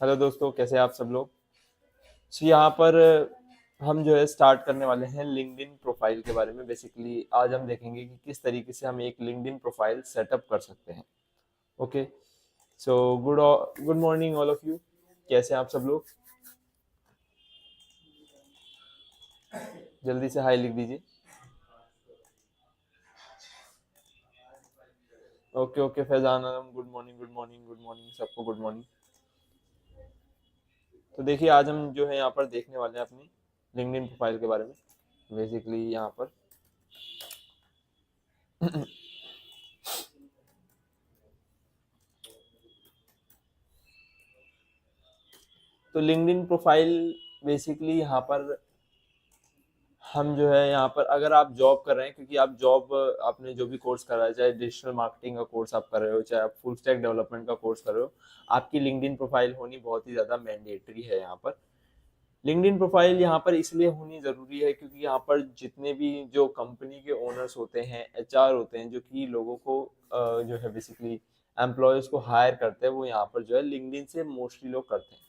Hello दोस्तों, कैसे हैं आप सब लोग। यहाँ पर हम जो है स्टार्ट करने वाले हैं लिंक्डइन प्रोफाइल के बारे में। बेसिकली आज हम देखेंगे कि किस तरीके से हम एक लिंक्डइन प्रोफाइल सेटअप कर सकते हैं। Okay, so good morning all of you. कैसे हैं आप सब लोग। जल्दी से हाई लिख दीजिए। Okay okay, Faizan Alam, good morning good morning good morning सबको, गुड मॉर्निंग। तो देखिए, आज हम जो है यहाँ पर देखने वाले हैं अपनी लिंक्डइन प्रोफाइल के बारे में। बेसिकली यहाँ पर तो लिंक्डइन प्रोफाइल बेसिकली यहाँ पर हम जो है यहाँ पर, अगर आप जॉब कर रहे हैं, क्योंकि आप जॉब आपने जो भी कोर्स कर रहा है, चाहे डिजिटल मार्केटिंग का कोर्स आप कर रहे हो, चाहे आप फुल स्टैक डेवलपमेंट का कोर्स कर रहे हो, आपकी लिंक्डइन प्रोफाइल होनी बहुत ही ज़्यादा मैंडेटरी है यहाँ पर। लिंक्डइन प्रोफाइल यहाँ पर इसलिए होनी ज़रूरी है क्योंकि यहाँ पर जितने भी जो कंपनी के ओनर्स होते हैं, एचआर होते हैं, जो कि लोगों को जो है बेसिकली एम्प्लॉयज़ को हायर करते हैं, वो यहाँ पर जो है लिंक्डइन से मोस्टली लोग करते हैं।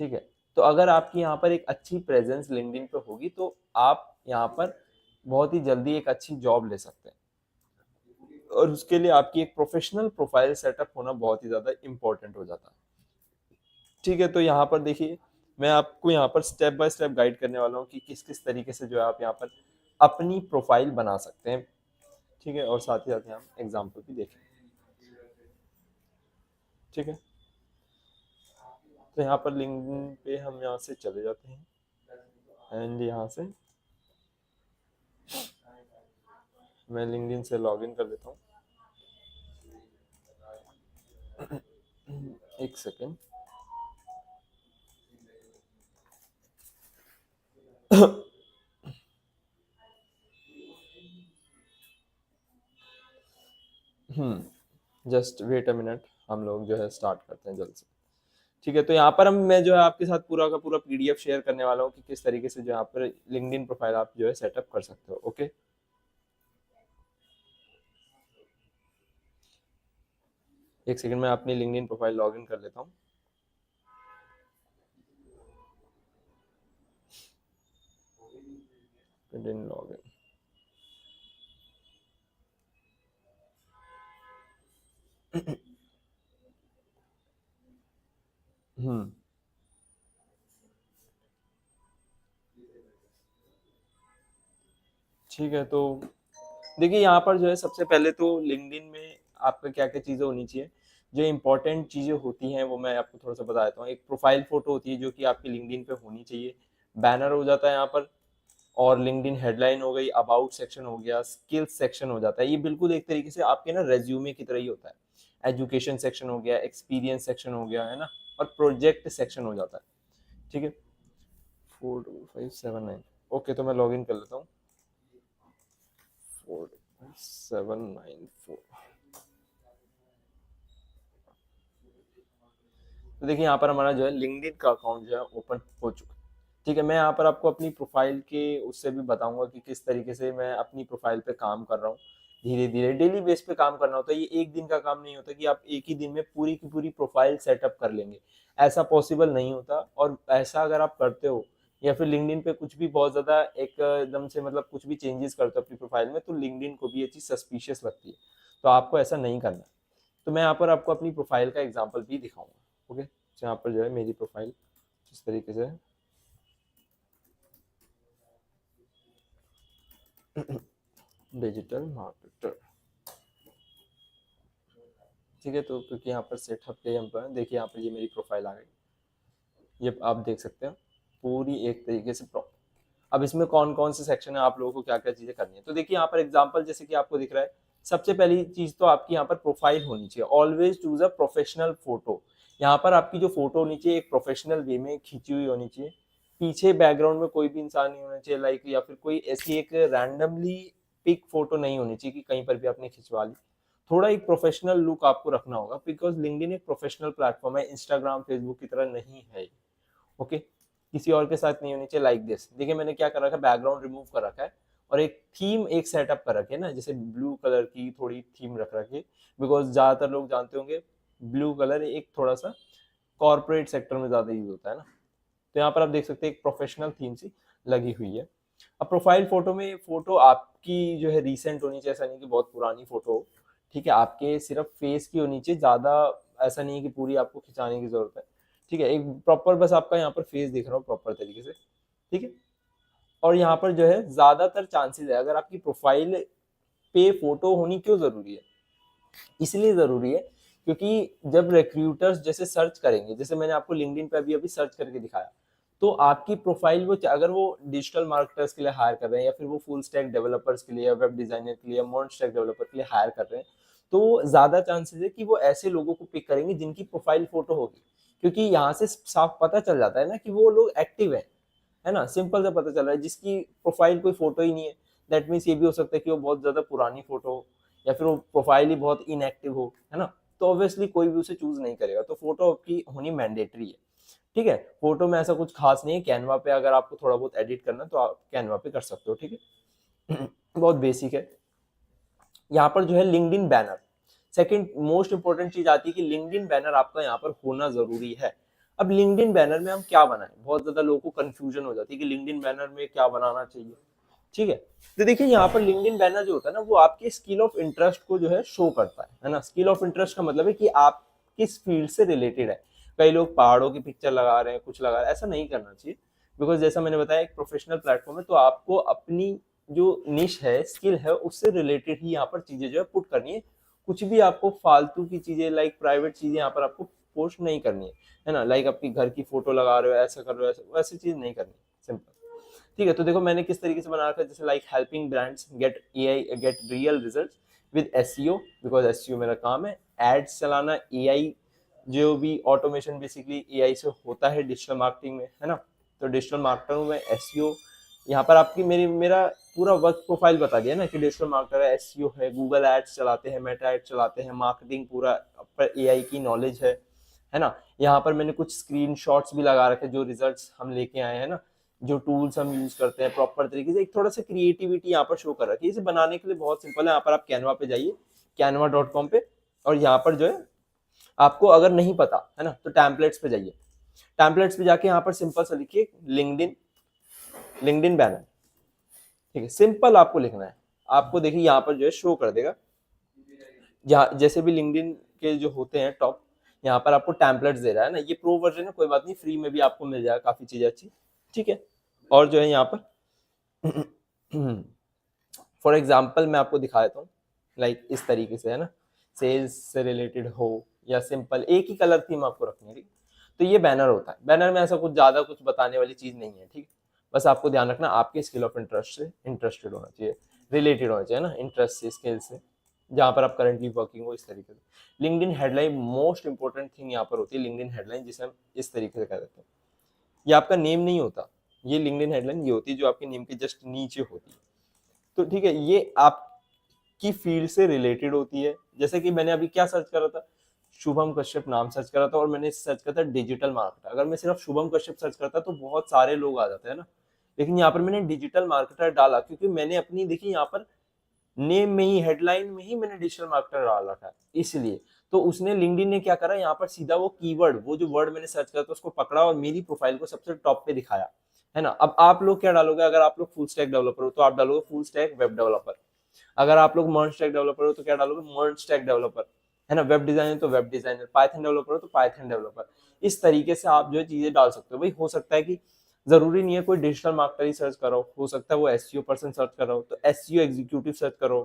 ठीक है, तो अगर आपकी यहाँ पर एक अच्छी प्रेजेंस लिंक्डइन पे होगी तो आप यहाँ पर बहुत ही जल्दी एक अच्छी जॉब ले सकते हैं। और उसके लिए आपकी एक प्रोफेशनल प्रोफाइल सेटअप होना बहुत ही ज़्यादा इंपॉर्टेंट हो जाता है। ठीक है, तो यहाँ पर देखिए, मैं आपको यहाँ पर स्टेप बाय स्टेप गाइड करने वाला हूँ कि किस किस तरीके से जो है आप यहाँ पर अपनी प्रोफाइल बना सकते हैं। ठीक है, और साथ ही साथ हम एग्जाम्पल भी देखें। ठीक है, तो यहाँ पर लिंक्डइन पे हम यहाँ से चले जाते हैं एंड यहाँ से मैं लिंक्डइन से लॉगिन कर लेता हूँ। एक second. Just wait a minute, हम लोग जो है स्टार्ट करते हैं जल्द से। ठीक है, तो यहाँ पर हम मैं जो है आपके साथ पूरा का पूरा पीडीएफ शेयर करने वाला हूँ कि किस तरीके से जो यहाँ पर लिंक्डइन प्रोफाइल आप जो है सेटअप कर सकते हो। ओके, एक सेकंड में अपनी लिंक्डइन प्रोफाइल लॉगिन कर लेता हूँ। LinkedIn login. हम्म ठीक है, तो देखिए यहाँ पर जो है सबसे पहले तो लिंक्डइन में आपका क्या क्या चीज़ें होनी चाहिए। जो इंपॉर्टेंट चीज़ें होती हैं वो मैं आपको थोड़ा सा बता देता हूँ। एक प्रोफाइल फोटो होती है जो कि आपकी लिंक्डइन पे होनी चाहिए। बैनर हो जाता है यहाँ पर, और लिंक्डइन हेडलाइन हो गई, अबाउट सेक्शन हो गया, स्किल्स सेक्शन हो जाता है। ये बिल्कुल एक तरीके से आपके ना रेज्यूमे की तरह ही होता है। एजुकेशन सेक्शन हो गया, एक्सपीरियंस सेक्शन हो गया, है ना, और प्रोजेक्ट सेक्शन हो जाता है। ठीक है, 42579। ओके, तो मैं लॉग इन कर लेता हूँ। 45794। तो देखिए यहाँ पर हमारा जो है लिंक्डइन का अकाउंट जो है ओपन हो चुका है। ठीक है, मैं यहाँ पर आपको अपनी प्रोफाइल के उससे भी बताऊंगा कि किस तरीके से मैं अपनी प्रोफाइल पे काम कर रहा हूँ। धीरे धीरे डेली बेस पे काम करना होता है। ये एक दिन का काम नहीं होता कि आप एक ही दिन में पूरी की पूरी प्रोफाइल सेटअप कर लेंगे। ऐसा पॉसिबल नहीं होता। और ऐसा अगर आप करते हो या फिर लिंक्डइन पे कुछ भी बहुत ज़्यादा एकदम से मतलब कुछ भी चेंजेस करते हो अपनी प्रोफाइल में, तो लिंक्डइन को भी ये चीज़ सस्पिशियस लगती है। तो आपको ऐसा नहीं करना है। तो मैं यहाँ पर आपको अपनी प्रोफाइल का एग्जाम्पल भी दिखाऊंगा। ओके, तो यहाँ पर जो है मेरी प्रोफाइल इस तरीके से डिजिटल मार्केटर। ठीक है, तो क्योंकि यहाँ पर सेटअप पे हम पर देखिए यहाँ पर ये मेरी प्रोफाइल आ गई। ये आप देख सकते हो पूरी एक तरीके से प्रॉपर। अब इसमें कौन कौन से सेक्शन है, आप लोगों को क्या क्या चीजें करनी है, तो देखिए यहाँ पर एग्जांपल जैसे कि आपको दिख रहा है। सबसे पहली चीज तो आपकी यहाँ पर प्रोफाइल होनी चाहिए। Always choose a professional photo. यहाँ पर आपकी जो फोटो होनी चाहिए एक प्रोफेशनल वे में खींची हुई होनी चाहिए। पीछे बैकग्राउंड में कोई भी इंसान नहीं होना चाहिए, लाइक, या फिर कोई ऐसी एक रैंडमली पिक फोटो नहीं होनी चाहिए कि कहीं पर भी आपने खिंचवा ली। थोड़ा एक प्रोफेशनल लुक आपको रखना होगा, बिकॉज लिंक्डइन एक प्रोफेशनल प्लेटफॉर्म है, इंस्टाग्राम फेसबुक की तरह नहीं है। ओके, किसी और के साथ नहीं होनी चाहिए। लाइक दिस देखिए, मैंने क्या कर रखा है, बैकग्राउंड रिमूव कर रखा है और एक थीम एक सेटअप कर रखी है ना, जैसे ब्लू कलर की थोड़ी थीम रख रखी है। बिकॉज ज्यादातर लोग जानते होंगे ब्लू कलर एक थोड़ा सा कॉर्पोरेट सेक्टर में ज़्यादा यूज होता है ना। तो यहाँ पर आप देख सकते हैं एक प्रोफेशनल थीम सी लगी हुई है। अब प्रोफाइल फोटो में फोटो आपकी जो है रीसेंट होनी चाहिए, ऐसा नहीं कि बहुत पुरानी फोटो हो, ठीक है। आपके सिर्फ फेस की होनी चाहिए, ज़्यादा ऐसा नहीं है कि पूरी आपको खिंचाने की जरूरत है, ठीक है। एक प्रॉपर बस आपका यहाँ पर फेस दिख रहा हो प्रॉपर तरीके से, ठीक है। और यहाँ पर जो है ज़्यादातर चांसेस है, अगर आपकी प्रोफाइल पे फोटो होनी क्यों ज़रूरी है, इसलिए ज़रूरी है क्योंकि जब रिक्रूटर्स जैसे सर्च करेंगे, जैसे मैंने आपको लिंक्डइन पे अभी अभी सर्च करके दिखाया, तो आपकी प्रोफाइल वो अगर वो डिजिटल मार्केटर्स के लिए हायर कर रहे हैं, या फिर वो फुल स्टैक डेवलपर्स के लिए, या वेब डिजाइनर के लिए, या मोन स्टैक डेवलपर के लिए हायर कर रहे हैं, तो ज़्यादा चांसेस है कि वो ऐसे लोगों को पिक करेंगे जिनकी प्रोफाइल फोटो होगी, क्योंकि यहाँ से साफ पता चल जाता है ना कि वो लोग एक्टिव है ना। सिंपल से पता चल रहा है। जिसकी प्रोफाइल कोई फोटो ही नहीं है, दैट मीन्स ये भी हो सकता है कि वो बहुत ज़्यादा पुरानी फोटो हो, या फिर वो प्रोफाइल ही बहुत इनएक्टिव हो, है ना। तो ऑब्वियसली कोई भी उसे चूज नहीं करेगा, तो फोटो आपकी होनी मैंडेटरी है, ठीक है। फोटो में ऐसा कुछ खास नहीं है, कैनवा पे अगर आपको थोड़ा बहुत एडिट करना है तो आप कैनवा पे कर सकते हो, ठीक है। बहुत बेसिक है। यहाँ पर जो है LinkedIn banner, second most important चीज आती है कि लिंक्डइन बैनर आपका यहाँ पर होना जरूरी है। अब लिंक्डइन बैनर में हम क्या बनाएं, बहुत ज्यादा लोगों को कंफ्यूजन हो जाती है कि लिंक्डइन बैनर में क्या बनाना चाहिए, ठीक है। तो देखिए यहाँ पर लिंक्डइन बैनर जो होता है ना, वो आपके स्किल ऑफ इंटरेस्ट को जो है शो करता है ना। स्किल ऑफ इंटरेस्ट का मतलब है कि आप किस फील्ड से रिलेटेड है। कई लोग पहाड़ों की पिक्चर लगा रहे हैं, कुछ लगा रहे हैं, ऐसा नहीं करना चाहिए, बिकॉज जैसा मैंने बताया एक प्रोफेशनल प्लेटफॉर्म है, तो आपको अपनी जो निश है, स्किल है, उससे रिलेटेड ही यहाँ पर चीजें जो है पुट करनी है। कुछ भी आपको फालतू की चीजें लाइक प्राइवेट चीजें यहाँ पर आपको पोस्ट नहीं करनी है ना। लाइक आपकी घर की फोटो लगा रहे हो, ऐसा कर रहे हो, ऐसा वैसी चीज नहीं करनी, सिंपल, ठीक है। तो देखो मैंने किस तरीके से बना रखा है, जैसे like helping brands get AI get real result with SEO, because SEO मेरा काम है। एड्स चलाना, एआई जो भी ऑटोमेशन बेसिकली एआई से होता है डिजिटल मार्केटिंग में, है ना। तो डिजिटल मार्केटर में एसईओ, यहाँ पर आपकी मेरा पूरा वर्क प्रोफाइल बता दिया ना कि डिजिटल मार्केटर है, एसईओ है, गूगल एड्स चलाते हैं, मेटा एड्स चलाते हैं, मार्केटिंग पूरा पर एआई की नॉलेज है ना। यहाँ पर मैंने कुछ स्क्रीनशॉट्स भी लगा रखे जो रिजल्ट्स हम लेके आए हैं ना, जो टूल्स हम यूज करते हैं प्रॉपर तरीके से। एक थोड़ा सा क्रिएटिविटी यहाँ पर शो कर रखी है। इसे बनाने के लिए बहुत सिंपल है, यहाँ पर आप कैनवा पे जाइए, canva.com पे, और यहाँ पर जो है आपको अगर नहीं पता है ना, तो टैम्पलेट्स पे जाइए। टैम्पलेट्स पे जाके यहाँ पर सिंपल सा लिखिए लिंक्डइन बैनर, ठीक है। सिंपल आपको लिखना है, आपको देखिए यहाँ पर जो है शो कर देगा, जहाँ जैसे भी लिंक्डइन के जो होते हैं टॉप, यहाँ पर आपको टैम्पलेट्स दे रहा है ना। ये प्रो वर्जन है, कोई बात नहीं, फ्री में भी आपको मिल जाएगा काफी चीजें अच्छी, ठीक है। और जो है यहाँ पर फॉर एग्जाम्पल मैं आपको दिखा देता हूँ, लाइक इस तरीके से, है ना। सेल्स से रिलेटेड हो या सिंपल एक ही कलर थीम आपको रखनी है, ठीक। तो ये बैनर होता है। बैनर में ऐसा कुछ ज्यादा कुछ बताने वाली चीज नहीं है, ठीक। बस आपको ध्यान रखना आपके स्किल ऑफ इंटरेस्ट से इंटरेस्टेड होना चाहिए, रिलेटेड होना चाहिए ना, इंटरेस्ट से, स्किल से, जहाँ पर आप करंटली वर्किंग हो, इस तरीके से। LinkedIn headline most important thing यहाँ पर होती है, लिंक्डइन हेडलाइन, जिसे हम इस तरीके से कह देते हैं। ये आपका नेम नहीं होता, ये लिंक्डइन हेडलाइन ये होती है जो आपके नेम के जस्ट नीचे होती है। तो ठीक है, ये आपकी फील्ड से रिलेटेड होती है। जैसे कि मैंने अभी क्या सर्च करा था, शुभम कश्यप नाम सर्च करा था, और मैंने सर्च करा था डिजिटल मार्केटर। अगर मैं सिर्फ शुभम कश्यप सर्च करता तो बहुत सारे लोग आ जाते हैं ना, लेकिन यहाँ पर मैंने डिजिटल मार्केटर डाला क्योंकि मैंने अपनी देखी यहाँ पर नेम में ही, हेडलाइन में ही मैंने डिजिटल मार्केटर डाल रखा है, इसलिए। तो उसने लिंक्डइन ने क्या करा, यहाँ पर सीधा वो कीवर्ड, वो जो वर्ड मैंने सर्च करा था उसको पकड़ा और मेरी प्रोफाइल को सबसे टॉप पे दिखाया, है ना। अब आप लोग क्या डालोगे, अगर आप लोग फुल स्टैक डेवलपर हो तो आप डालोगे फुल स्टैक वेब डेवलपर। अगर आप लोग मर्ज स्टैक डेवलपर हो तो क्या डालोगे, मर्ज स्टैक डेवलपर, है ना। वेब डिजाइनर तो वेब डिजाइनर, पाइथन डेवलपर हो तो पाइथन डेवलपर। इस तरीके से आप जो है चीजें डाल सकते हो। भाई हो सकता है कि जरूरी नहीं है कोई डिजिटल मार्केटर ही सर्च करो, हो सकता है वो एसईओ पर्सन सर्च करो तो एसईओ एग्जीक्यूटिव सर्च करो।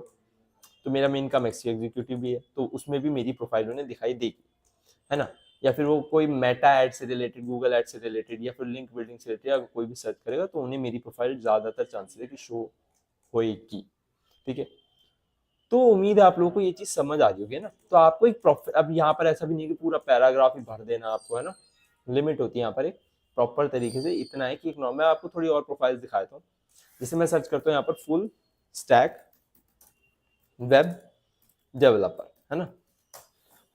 तो मेरा मेन काम एसईओ एग्जीक्यूटिव भी है, तो उसमें भी मेरी प्रोफाइल उन्हें दिखाई देगी, है ना। या फिर वो कोई मेटा एड से रिलेटेड, गूगल एड से रिलेटेड, या फिर लिंक बिल्डिंग से रिलेटेड अगर कोई भी सर्च करेगा तो उन्हें मेरी प्रोफाइल ज्यादातर चांसेस है कि शो होएगी, ठीक है। तो उम्मीद है आप लोगों को ये चीज समझ आ रही होगी ना। तो आपको एक प्रॉपर, अब यहाँ पर ऐसा भी नहीं कि पूरा पैराग्राफ ही भर देना आपको, है ना। लिमिट होती है यहाँ पर एक प्रॉपर तरीके से। इतना है कि एक नॉर्मल, आपको थोड़ी और प्रोफाइल दिखा देता हूँ। जैसे मैं सर्च करता हूँ यहाँ पर फुल स्टैक वेब डेवलपर, है ना,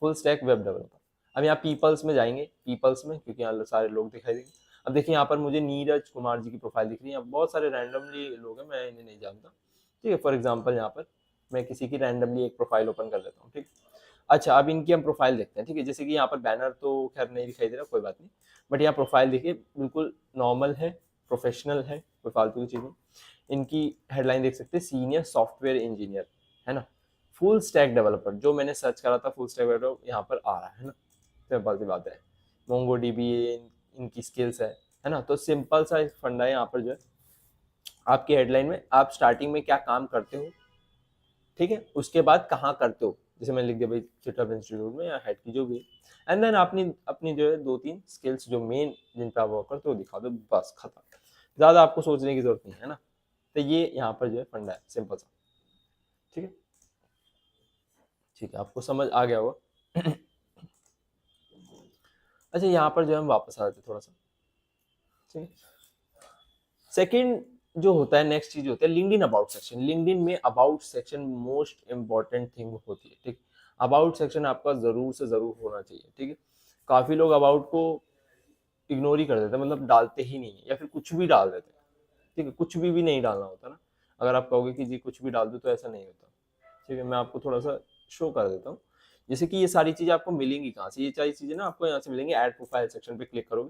फुल स्टैक वेब डेवलपर। अब यहाँ पीपल्स में जाएंगे, पीपल्स में, क्योंकि यहाँ सारे लोग दिखाई देंगे। अब देखिए यहाँ पर मुझे नीरज कुमार जी की प्रोफाइल दिख रही है। बहुत सारे रैंडमली लोग हैं, मैं इन्हें नहीं जानता, ठीक है। फॉर एग्जाम्पल यहाँ पर मैं किसी की रैंडमली एक प्रोफाइल ओपन कर लेता हूँ, ठीक। अच्छा, अब इनकी हम प्रोफाइल देखते हैं, ठीक है। जैसे कि यहाँ पर बैनर तो खैर नहीं दिखाई दे रहा, कोई बात नहीं, बट यहाँ प्रोफाइल देखिए बिल्कुल नॉर्मल है, प्रोफेशनल है, कोई फालतू की चीज़ नहीं। इनकी हेडलाइन देख सकते हैं, सीनियर सॉफ्टवेयर इंजीनियर, है ना। फुल स्टैक डेवलपर, जो मैंने सर्च करा था फुल स्टैक डेवलपर यहाँ पर आ रहा है ना, सिंपल सी बात है। मोंगो डीबी इनकी स्किल्स है ना। तो सिंपल सा एक फंडा है यहाँ पर जो है, आपकी हेडलाइन में आप स्टार्टिंग में क्या काम करते हो, ठीक है, उसके बाद कहाँ करते हो, जैसे मैंने लिख दिया भाई चिटअप इंस्टीट्यूट में या हेड की जो भी है, एंड देन अपनी अपनी जो है 2-3 स्किल्स जो मेन जिन पे आप वर्क करते हो दिखा दो, बस खत्म। ज़्यादा आपको सोचने की जरूरत नहीं है ना। तो ये यहाँ पर जो है फंडा है, सिंपल सा, ठीक है। ठीक है, आपको समझ आ गया होगा। अच्छा, यहाँ पर जो है हम वापस आ जाते थोड़ा सा, ठीक है। सेकंड जो होता है, नेक्स्ट चीज होता है लिंक्डइन अबाउट सेक्शन। लिंक्डइन में about section most important thing होती है, ठीक। अबाउट सेक्शन आपका जरूर से जरूर होना चाहिए, ठीक है। काफी लोग अबाउट को इग्नोर ही कर देते हैं, मतलब डालते ही नहीं है, या फिर कुछ भी डाल देते हैं, ठीक है। कुछ भी नहीं डालना होता ना। अगर आप कहोगे कि जी कुछ भी डाल दो, तो ऐसा नहीं होता, ठीक है। मैं आपको थोड़ा सा शो कर देता हूँ। जैसे कि ये सारी चीजें आपको मिलेंगी कहाँ से, ये सारी चीजें ना आपको यहाँ से मिलेंगी, ऐड प्रोफाइल सेक्शन पे क्लिक करोगे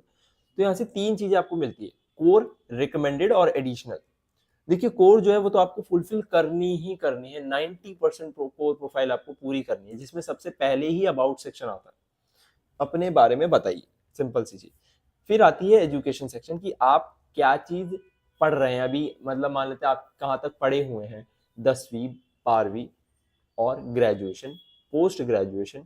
तो यहाँ से 3 चीजें आपको मिलती है, कोर, रिकमेंडेड और एडिशनल। देखिए कोर जो है वो तो आपको फुलफिल करनी ही करनी है, 90% कोर प्रोफाइल आपको पूरी करनी है, जिसमें सबसे पहले ही अबाउट सेक्शन आता है, अपने बारे में बताइए, सिंपल सी चीज। फिर आती है एजुकेशन सेक्शन की आप क्या चीज पढ़ रहे हैं अभी, मतलब मान लेते हैं आप कहाँ तक पढ़े हुए हैं, 10वीं 12वीं और ग्रेजुएशन, पोस्ट ग्रेजुएशन,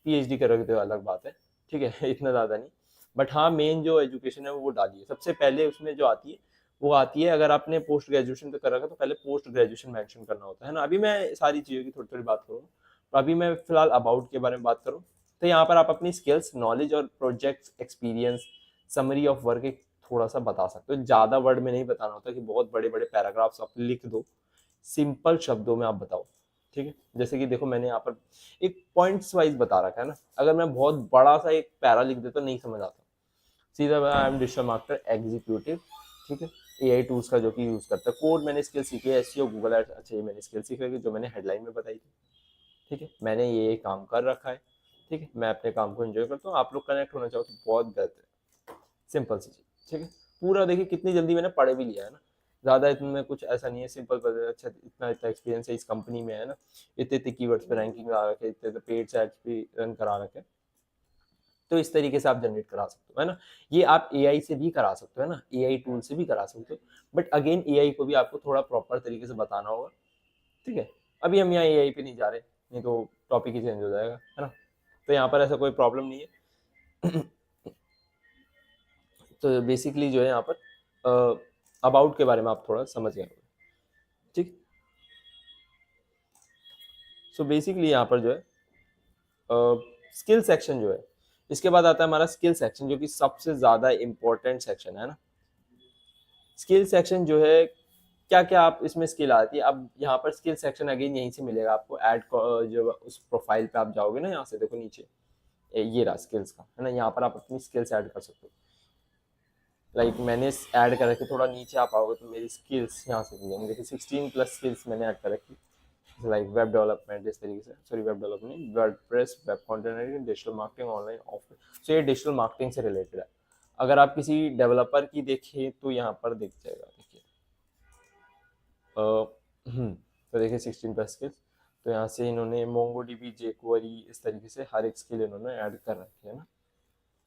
पीएचडी करोगे तो अलग बात है, ठीक है। इतना ज़्यादा नहीं, बट हाँ मेन जो एजुकेशन है वो डालिए सबसे पहले। उसमें जो आती है वो आती है, अगर आपने पोस्ट ग्रेजुएशन पे कर रखा तो पहले पोस्ट ग्रेजुएशन मेंशन करना होता है ना। अभी मैं सारी चीज़ों की थोड़ी थोड़ी बात करूँ, तो अभी मैं फिलहाल अबाउट के बारे में बात करूँ। तो यहाँ पर आप अपनी स्किल्स, नॉलेज और project experience, summary of work एक थोड़ा सा बता सकते हो। ज़्यादा वर्ड में नहीं बताना होता कि बहुत बड़े बड़े पैराग्राफ्स आप लिख दो, सिंपल शब्दों में आप बताओ, ठीक है। जैसे कि देखो मैंने यहाँ पर एक पॉइंट्स वाइज बता रखा है ना, अगर मैं बहुत बड़ा सा एक पैरा लिख देता नहीं समझ आता, सीधा I am digital marketer executive, ठीक है। एआई टूल्स का जो कि यूज करता है, कोड मैंने स्किल सीखी है, एसईओ, गूगल एड्स, अच्छा ये मैंने स्किल सीख रखी जो मैंने हेडलाइन में बताई थी, ठीक है। मैंने ये काम कर रखा है, ठीक है। मैं अपने काम को एंजॉय करता हूँ, आप लोग कनेक्ट होना चाहो तो बहुत बेहतर है, सिंपल सी चीज, ठीक है। पूरा देखिए कितनी जल्दी मैंने पढ़ भी लिया है ना, ज़्यादा इनमें कुछ ऐसा नहीं है, सिंपल बता अच्छा इतना इतना एक्सपीरियंस है इस कंपनी में, है ना, इतने इतने कीवर्ड्स पे रैंकिंग ला रखे, इतने इतने पेड एड्स भी रन करा रखे, तो इस तरीके से आप जनरेट करा सकते हो, है ना। ये आप एआई से भी करा सकते हो, है ना, एआई टूल से भी करा सकते हो, बट अगेन एआई को भी आपको थोड़ा प्रॉपर तरीके से बताना होगा, ठीक है। अभी हम यहाँ एआई पे नहीं जा रहे, नहीं तो टॉपिक ही चेंज हो जाएगा, है ना। तो यहाँ पर ऐसा कोई प्रॉब्लम नहीं है। तो बेसिकली जो है यहाँ पर अबाउट के बारे में आप थोड़ा समझ गए, ठीक। सो बेसिकली यहाँ पर जो है स्किल सेक्शन जो है, इसके बाद आता है हमारा स्किल सेक्शन, जो कि सबसे ज्यादा इंपॉर्टेंट सेक्शन है ना। स्किल सेक्शन जो है, क्या क्या आप इसमें स्किल आती है, अब यहाँ पर स्किल सेक्शन अगेन यहीं से मिलेगा आपको, ऐड जो उस प्रोफाइल पे आप जाओगे ना, यहाँ से देखो नीचे ये रहा स्किल्स का, है ना। यहाँ पर आप अपनी स्किल्स ऐड कर सकते हो, लाइक मैंने ऐड कर रखी, थोड़ा नीचे आप आओगे तो मेरी स्किल्स यहाँ से मिलेंगे, देखिए 16+ स्किल्स मैंने ऐड कर रखी, लाइक वेब डेवलपमेंट, इस तरीके से, sorry web development, WordPress, web content, digital marketing, online offline, so ये डिजिटल मार्केटिंग से रिलेटेड है। अगर आप किसी डेवलपर की देखें तो यहाँ पर दिख जाएगा, देखिए तो देखिए 16+ स्किल्स, तो यहाँ से इन्होंने मोंगो डीबी, जेक्वेरी, इस तरीके से हर एक स्किल इन्होंने ऐड कर रखी है ना।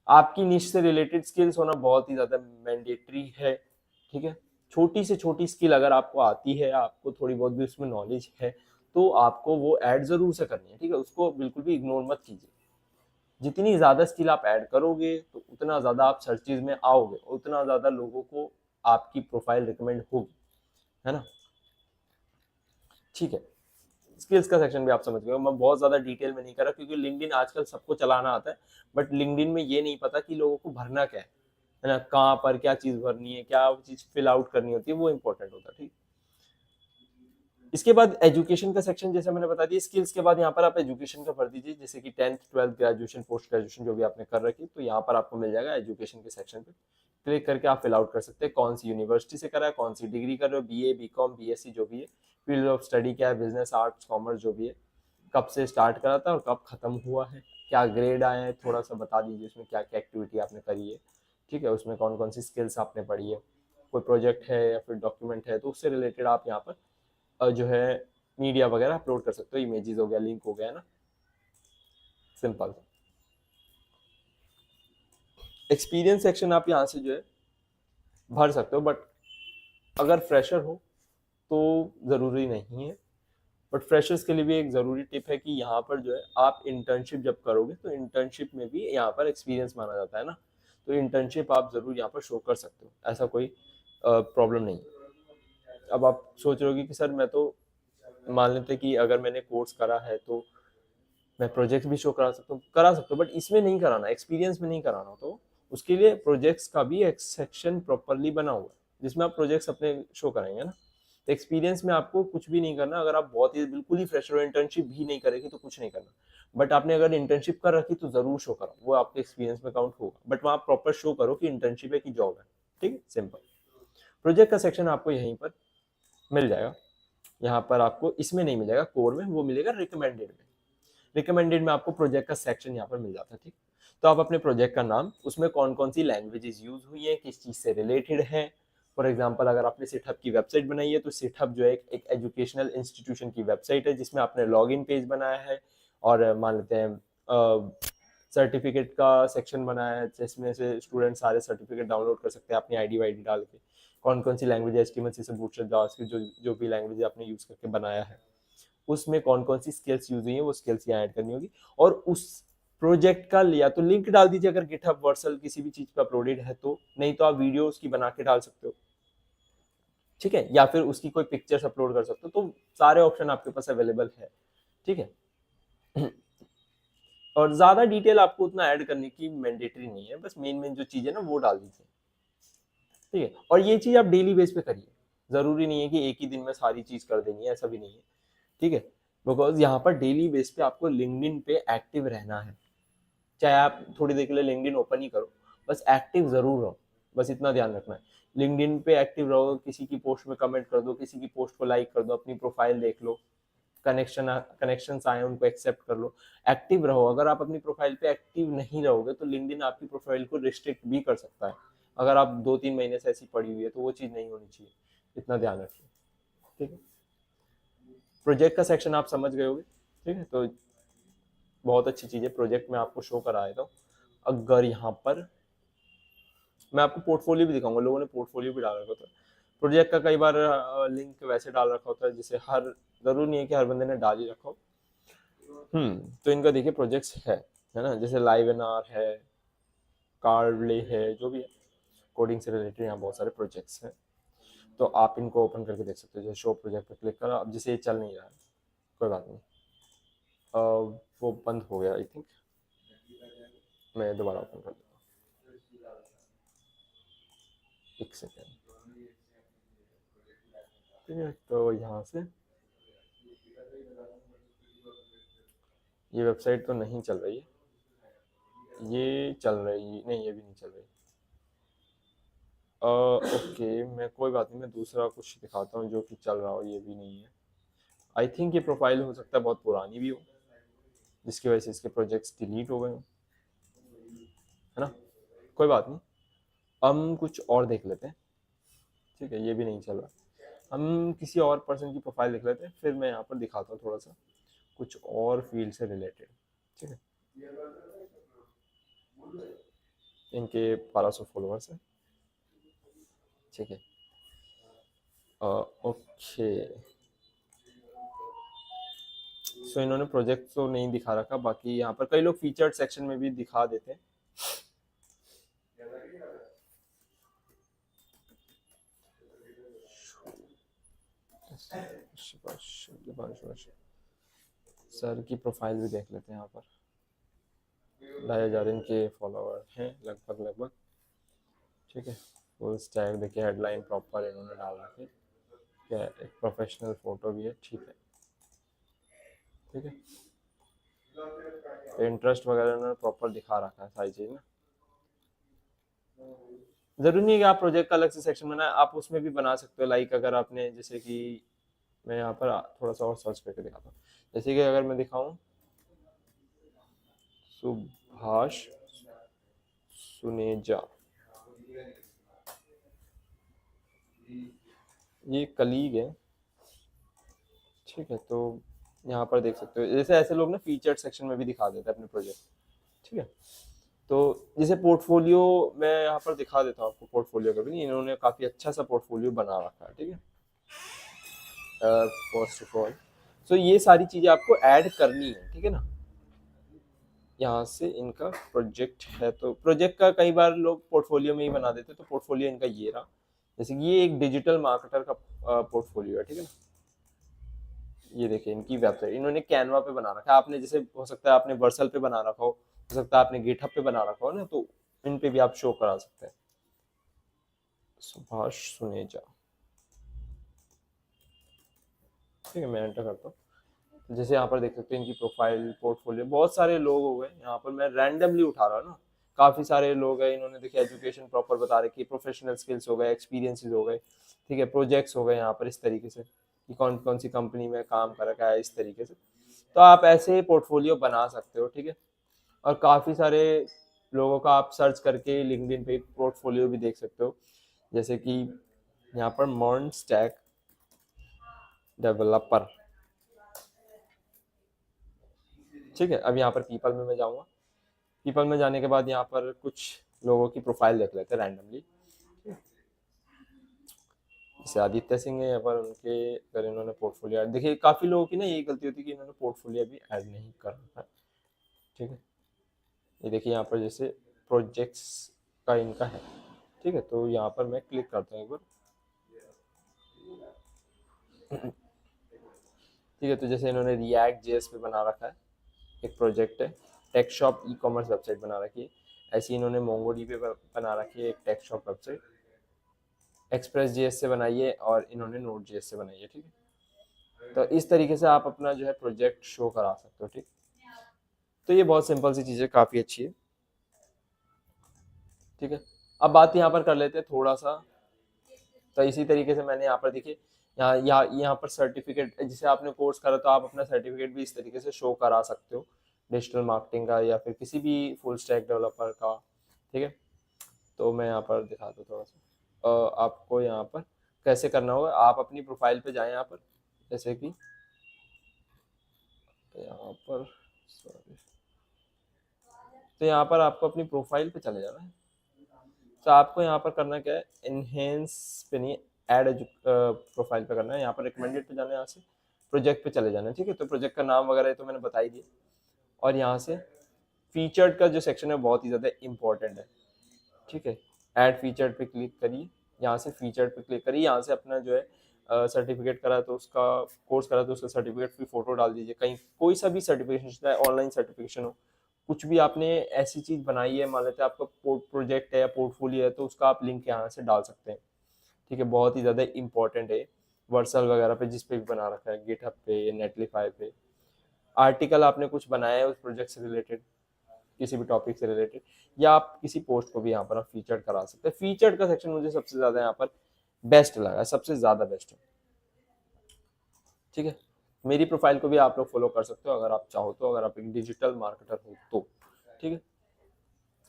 आपकी निश से रिलेटेड स्किल्स होना बहुत ही ज़्यादा मैंडेटरी है, ठीक है। छोटी से छोटी स्किल अगर आपको आती है, आपको थोड़ी बहुत भी उसमें नॉलेज है, तो आपको वो ऐड जरूर से करनी है, ठीक है। उसको बिल्कुल भी इग्नोर मत कीजिए। जितनी ज़्यादा स्किल आप ऐड करोगे तो उतना ज़्यादा आप सर्चेज में आओगे, उतना ज़्यादा लोगों को आपकी प्रोफाइल रिकमेंड होगी, है ना, ठीक है। स्किल्स का सेक्शन भी आप समझ गए, मैं बहुत ज्यादा डिटेल में नहीं कर रहा, क्योंकि लिंक्डइन आजकल सबको चलाना आता है, बट लिंक्डइन में ये नहीं पता कि लोगों को भरना क्या है ना, कहाँ पर क्या चीज भरनी है, क्या चीज फिल आउट करनी होती है, वो इंपॉर्टेंट होता है, ठीक। इसके बाद एजुकेशन का सेक्शन, जैसे मैंने बता दिया, स्किल्स के बाद यहाँ पर आप एजुकेशन का भर दीजिए, जैसे कि 10th 12th graduation, post graduation जो भी आपने कर रखी, तो यहाँ पर आपको मिल जाएगा एजुकेशन के सेक्शन पे क्लिक करके आप फिल आउट कर सकते हैं, कौन सी यूनिवर्सिटी से करा है, कौन सी डिग्री कर रहे हो, बीए, बीकॉम, बीएससी जो भी है, फील्ड ऑफ स्टडी क्या है, बिजनेस, आर्ट्स, कॉमर्स जो भी है, कब से स्टार्ट करा था और कब खत्म हुआ है, क्या ग्रेड आए हैं, थोड़ा सा बता दीजिए उसमें क्या क्या एक्टिविटी आपने करी है, ठीक है, उसमें कौन कौन सी स्किल्स आपने पढ़ी है, कोई प्रोजेक्ट है या फिर डॉक्यूमेंट है तो उससे रिलेटेड आप यहाँ पर जो है मीडिया वगैरह अपलोड कर सकते हो, इमेजेस हो गया, लिंक हो गया ना, सिंपल। एक्सपीरियंस सेक्शन आप यहाँ से जो है भर सकते हो, बट अगर फ्रेशर हो तो ज़रूरी नहीं है। बट फ्रेशर्स के लिए भी एक ज़रूरी टिप है कि यहाँ पर जो है आप इंटर्नशिप जब करोगे तो इंटर्नशिप में भी यहाँ पर एक्सपीरियंस माना जाता है ना, तो इंटर्नशिप आप ज़रूर यहाँ पर शो कर सकते हो, ऐसा कोई प्रॉब्लम नहीं है। अब आप सोच रहे हो कि सर मैं तो मान लेते कि अगर मैंने कोर्स करा है तो मैं प्रोजेक्ट भी शो करा सकता हूँ, बट इसमें नहीं कराना, एक्सपीरियंस में नहीं कराना, तो उसके लिए प्रोजेक्ट्स का भी एक सेक्शन प्रॉपरली बना हुआ है जिसमें आप प्रोजेक्ट्स अपने शो कराएंगे ना। तो एक्सपीरियंस में आपको कुछ भी नहीं करना, अगर आप बहुत ही बिल्कुल ही फ्रेशर हो, इंटर्नशिप भी नहीं करेगी तो कुछ नहीं करना, बट आपने अगर इंटर्नशिप कर रखी तो जरूर शो करो, वो आपके एक्सपीरियंस में काउंट होगा, बट वहाँ प्रॉपर शो करो कि इंटर्नशिप है कि जॉब है, ठीक है, सिंपल। प्रोजेक्ट का सेक्शन आपको यहीं पर मिल जाएगा, यहाँ पर आपको इसमें नहीं मिलेगा कोर में, वो मिलेगा रिकमेंडेड में। रिकमेंडेड में आपको प्रोजेक्ट का सेक्शन यहाँ पर मिल जाता है, ठीक। तो आप अपने प्रोजेक्ट का नाम, उसमें कौन कौन सी लैंग्वेजेस यूज हुई है, किस चीज से रिलेटेड है। फॉर एग्जांपल अगर आपने सिटहब की वेबसाइट बनाई है तो सिटहब जो है एक एजुकेशनल इंस्टीट्यूशन की वेबसाइट है जिसमें आपने लॉगिन पेज बनाया है, और मान लेते हैं सर्टिफिकेट का सेक्शन बनाया है जिसमें से स्टूडेंट सारे सर्टिफिकेट डाउनलोड कर सकते हैं अपनी आईडी वाईडी डाल के। कौन कौन सी language, HTML CSS Bootstrap JavaScript, जो भी लैंग्वेज आपने यूज करके बनाया है, उसमें कौन कौन सी स्किल्स यूज हुई है वो स्किल्स यहाँ ऐड करनी होगी। और उस प्रोजेक्ट का लिया तो लिंक डाल दीजिए अगर गिटहब वर्सल किसी भी चीज पे अपलोडेड है तो, नहीं तो आप वीडियो उसकी बना के डाल सकते हो, ठीक है, या फिर उसकी कोई पिक्चर्स अपलोड कर सकते हो, तो सारे ऑप्शन आपके पास अवेलेबल है, ठीक है। और ज्यादा डिटेल आपको उतना ऐड करने की मैंडेटरी नहीं है, बस मेन मेन जो चीज है ना वो डाल दीजिए, ठीक है। और ये चीज आप डेली बेस पे करिए, जरूरी नहीं है कि एक ही दिन में सारी चीज कर देनी है, ऐसा भी नहीं है, ठीक है। बिकॉज यहाँ पर डेली बेस पे आपको लिंक्डइन पे एक्टिव रहना है, चाहे आप थोड़ी देर के लिए लिंक्डइन ओपन ही करो, बस एक्टिव जरूर रहो, बस इतना ध्यान रखना है। लिंक्डइन पे एक्टिव रहो, किसी की पोस्ट में कमेंट कर दो, किसी की पोस्ट को लाइक कर दो, अपनी प्रोफाइल देख लो, कनेक्शन आए उनको एक्सेप्ट कर लो, एक्टिव रहो। अगर आप अपनी प्रोफाइल पे एक्टिव नहीं रहोगे तो लिंक्डइन आपकी प्रोफाइल को रिस्ट्रिक्ट भी कर सकता है, अगर आप 2-3 महीने से ऐसी पड़ी हुई है तो वो चीज़ नहीं होनी चाहिए, इतना ध्यान रखिए, ठीक है। प्रोजेक्ट का सेक्शन आप समझ गए होगे, ठीक है, तो बहुत अच्छी चीज़ है, प्रोजेक्ट में आपको शो कराया था। अगर यहाँ पर मैं आपको पोर्टफोलियो भी दिखाऊंगा, लोगों ने पोर्टफोलियो भी डाल रखा था प्रोजेक्ट का, कई बार लिंक वैसे डाल रखा होता है जिसे हर, जरूर नहीं है कि हर बंदे ने डाल ही रखा हो। तो इनका देखिए प्रोजेक्ट्स है ना, जैसे लाइव एन आर है, कार्डले है, जो भी है कोडिंग से रिलेटेड यहाँ बहुत सारे प्रोजेक्ट्स हैं, तो आप इनको ओपन करके देख सकते हो। जैसे शो प्रोजेक्ट पर क्लिक करो, अब जैसे ये चल नहीं रहा है, कोई बात नहीं, वो बंद हो गया आई थिंक, मैं दोबारा ओपन कर देता हूँ, एक सेकेंड, ठीक है। तो यहाँ से ये वेबसाइट तो नहीं चल रही है, ये चल रही नहीं, ये भी नहीं चल रही। ओके, मैं कोई बात नहीं, मैं दूसरा कुछ दिखाता हूँ जो कि चल रहा हो, ये भी नहीं है। आई थिंक ये प्रोफाइल हो सकता है बहुत पुरानी भी हो जिसकी वजह से इसके प्रोजेक्ट्स डिलीट हो गए हो, है ना, कोई बात नहीं, हम कुछ और देख लेते हैं, ठीक है, ये भी नहीं चल रहा, हम किसी और पर्सन की प्रोफाइल देख लेते हैं, फिर मैं यहाँ पर दिखाता हूँ थोड़ा सा कुछ और फील्ड से रिलेटेड, ठीक है। इनके 1200 फॉलोअर्स हैं, ठीक है, ओके। सो इन्होंने प्रोजेक्ट तो नहीं दिखा रखा, बाकी यहाँ पर कई लोग फीचर्ड सेक्शन में भी दिखा देते हैं, सर की प्रोफाइल भी देख लेते हैं, यहाँ पर 2,500 इनके फॉलोअर हैं लगभग, ठीक है। फुल स्टैक देखिए, हेडलाइन प्रॉपर इन्होंने डाल रखी है, क्या एक प्रोफेशनल फोटो भी है, ठीक है, ठीक है। इंटरेस्ट वगैरह इन्होंने प्रॉपर दिखा रखा है सारी चीज़ ना, जरूरी नहीं है कि आप प्रोजेक्ट का अलग से सेक्शन बनाए, आप उसमें भी बना सकते हो, लाइक अगर आपने जैसे कि मैं यहाँ पर थोड़ा सा और सर्च करके दिखाता हूँ। जैसे कि अगर मैं दिखाऊँ सुभाष सुनेजा, ये कलीग है, ठीक है। तो यहाँ पर देख सकते हो, जैसे ऐसे लोग ना फीचर्ड सेक्शन में भी दिखा देते हैं अपने प्रोजेक्ट, ठीक है। तो जैसे पोर्टफोलियो मैं यहाँ पर दिखा देता हूँ आपको, पोर्टफोलियो का भी नहीं, इन्होंने काफ़ी अच्छा सा पोर्टफोलियो बना रखा है, ठीक है। फर्स्ट ऑफ ऑल सो ये सारी चीज़ें आपको ऐड करनी है, ठीक है ना। यहाँ से इनका प्रोजेक्ट है, तो प्रोजेक्ट का कई बार लोग पोर्टफोलियो में ही बना देते हैं, तो पोर्टफोलियो इनका ये रहा। जैसे कि ये एक डिजिटल मार्केटर का पोर्टफोलियो है, ठीक है ना। ये देखिए इनकी वेबसाइट इन्होंने कैनवा पे बना रखा है। आपने जैसे हो सकता है आपने वर्सल पे बना रखा हो सकता है आपने गिटहब पे बना रखा हो ना, तो इन पे भी आप शो करा सकते हैं। सुभाष सुनेजा, ठीक है, मैं एंटर करता हूँ। जैसे यहाँ पर देख सकते हैं इनकी प्रोफाइल पोर्टफोलियो, बहुत सारे लोग हो गए यहाँ पर, मैं रैंडमली उठा रहा हूँ ना। काफ़ी सारे लोग हैं, इन्होंने देखिए एजुकेशन प्रॉपर बता रखी है, प्रोफेशनल स्किल्स हो गए, एक्सपीरियंसेस हो गए, ठीक है, प्रोजेक्ट्स हो गए यहाँ पर इस तरीके से कि कौन कौन सी कंपनी में काम कर रखा है, इस तरीके से। तो आप ऐसे पोर्टफोलियो बना सकते हो, ठीक है। और काफ़ी सारे लोगों का आप सर्च करके लिंक्डइन पे पोर्टफोलियो भी देख सकते हो। जैसे कि यहाँ पर मॉर्न स्टैक डेवलपर, ठीक है। अब यहाँ पर पीपल में मैं जाऊँगा, पीपल में जाने के बाद यहाँ पर कुछ लोगों की प्रोफाइल देख लेते हैं रैंडमली। जैसे आदित्य सिंह है यहाँ पर, उनके अगर इन्होंने पोर्टफोलियो ऐड, देखिए काफ़ी लोगों की ना यही गलती होती है कि इन्होंने पोर्टफोलियो भी ऐड नहीं कर रखा है, ठीक है। ये देखिए यहाँ पर जैसे प्रोजेक्ट्स का इनका है, ठीक है। तो यहाँ पर मैं क्लिक करता हूँ एक बार, ठीक है। तो जैसे इन्होंने रिएक्ट जेएस पे बना रखा है, एक प्रोजेक्ट है। Tech shop e commerce website बना रखी है। ऐसी इन्होंने मोंगोडी पे बना रखी है एक tech shop website. Express JS से बनाई है और इन्होंने नोट जेएस से बनाई है, ठीक है। तो इस तरीके से आप अपना जो है प्रोजेक्ट शो करा सकते हो, ठीक। तो ये बहुत सिंपल सी चीज़ है, काफ़ी अच्छी है, ठीक है। अब बात यहाँ पर कर लेते हैं थोड़ा सा। तो इसी तरीके से मैंने यहाँ पर देखिए यहाँ पर सर्टिफिकेट, जिसे आपने कोर्स करा तो आप अपना सर्टिफिकेट भी इस तरीके से शो करा सकते हो, डिजिटल मार्केटिंग का या फिर किसी भी फुल स्टैक डेवलपर का, ठीक है। तो मैं यहाँ पर दिखाता हूँ थोड़ा सा आपको यहाँ पर कैसे करना होगा। आप अपनी प्रोफाइल पे जाएं यहाँ पर, जैसे कि यहाँ पर सॉरी, तो यहाँ पर आपको अपनी प्रोफाइल पे चले जाना है। तो आपको यहाँ पर करना क्या है, इनहेंस पे नहीं, ऐड प्रोफाइल पे करना है। यहाँ पर रिकमेंडेड पे जाना है, यहाँ से प्रोजेक्ट पे चले जाना है, ठीक है। तो प्रोजेक्ट का नाम वगैरह तो मैंने बता ही दिया। और यहाँ से फीचर्ड का जो सेक्शन है बहुत ही ज़्यादा इंपॉर्टेंट है, ठीक है। ऐड फीचर्ड पे क्लिक करिए, यहाँ से फीचर्ड पे क्लिक करिए, यहाँ से अपना जो है सर्टिफिकेट करा तो उसका, कोर्स करा तो उसका सर्टिफिकेट की फ़ोटो डाल दीजिए। कहीं कोई सा भी सर्टिफिकेशन, चाहे ऑनलाइन सर्टिफिकेशन हो, कुछ भी आपने ऐसी चीज़ बनाई है, मान लेते हैं आपका प्रोजेक्ट है या पोर्टफोलियो है, तो उसका आप लिंक यहाँ से डाल सकते हैं, ठीक है। बहुत ही ज़्यादा इंपॉर्टेंट है। वर्सल वगैरह पे जिस पे भी बना रखा है, गिटहब पे या नेटलीफाई पे, आर्टिकल आपने कुछ बनाया है उस प्रोजेक्ट से रिलेटेड, किसी भी टॉपिक से रिलेटेड, या आप किसी पोस्ट को भी यहाँ पर आप फीचर्ड करा सकते हैं। फीचर्ड का सेक्शन मुझे सबसे ज़्यादा यहाँ पर बेस्ट लगा, सबसे ज़्यादा बेस्ट है, ठीक है। मेरी प्रोफाइल को भी आप लोग फॉलो कर सकते हो अगर आप चाहो तो, अगर आप एक डिजिटल मार्केटर हो तो, ठीक है।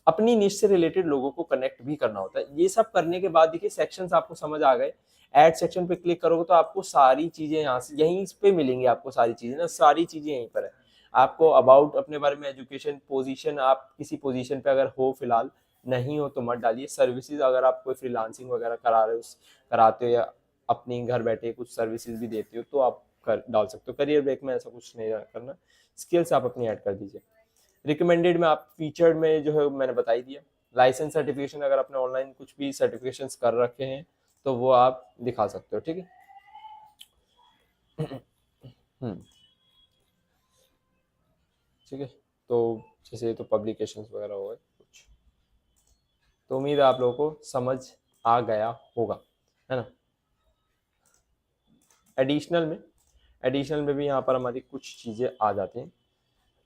अपनी निश से रिलेटेड लोगों को कनेक्ट भी करना होता है। ये सब करने के बाद देखिए सेक्शंस आपको समझ आ गए। ऐड सेक्शन पे क्लिक करोगे तो आपको सारी चीजें यहाँ से यहीं पे मिलेंगी, आपको सारी चीजें ना, सारी चीजें यहीं पर है। आपको अबाउट अपने बारे में, एजुकेशन, पोजीशन, आप किसी पोजीशन पे अगर हो फिलहाल, नहीं हो तो मत डालिए। सर्विसेज, अगर आप कोई फ्रीलांसिंग वगैरह करा रहे हो, कराते हो, या अपनी घर बैठे कुछ सर्विसेज भी देते हो, तो आप डाल सकते हो। करियर ब्रेक में ऐसा कुछ नहीं करना। स्किल्स आप अपनी ऐड कर दीजिए। रिकमेंडेड में आप फीचर्ड में जो है मैंने बता ही दिया। लाइसेंस सर्टिफिकेशन, अगर आपने ऑनलाइन कुछ भी सर्टिफिकेशंस कर रखे हैं तो वो आप दिखा सकते हो, ठीक है। ठीक है। तो जैसे तो पब्लिकेशंस वगैरह हो गए कुछ, तो उम्मीद है आप लोगों को समझ आ गया होगा, है ना। एडिशनल में भी यहाँ पर हमारी कुछ चीज़ें आ जाती हैं।